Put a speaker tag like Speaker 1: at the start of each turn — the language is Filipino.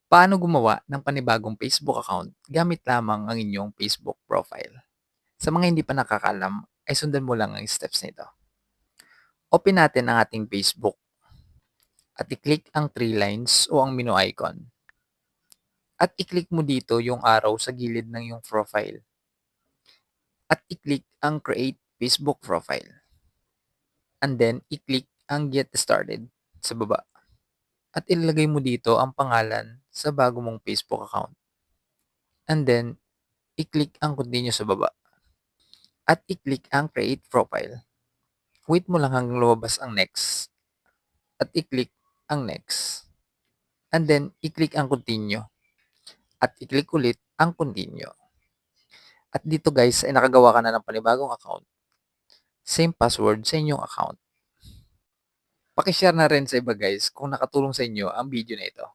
Speaker 1: Paano gumawa ng panibagong Facebook account gamit lamang ang inyong Facebook profile? Sa mga hindi pa nakakalam, ay sundan mo lang ang steps nito. Open natin ang ating Facebook at i-click ang three lines o ang menu icon. At i-click mo dito yung arrow sa gilid ng iyong profile. At i-click ang Create Facebook Profile. And then, i-click ang Get Started sa baba. At ilagay mo dito ang pangalan sa bago mong Facebook account. And then, i-click ang Continue sa baba. At i-click ang Create Profile. Wait mo lang hanggang lumabas ang Next. At i-click ang Next. And then, i-click ang Continue. At i-click ulit ang Continue. At dito guys, ay nakagawa ka na ng panibagong account. Same password sa inyong account. Pakishare na rin sa iba guys kung nakatulong sa inyo ang video na ito.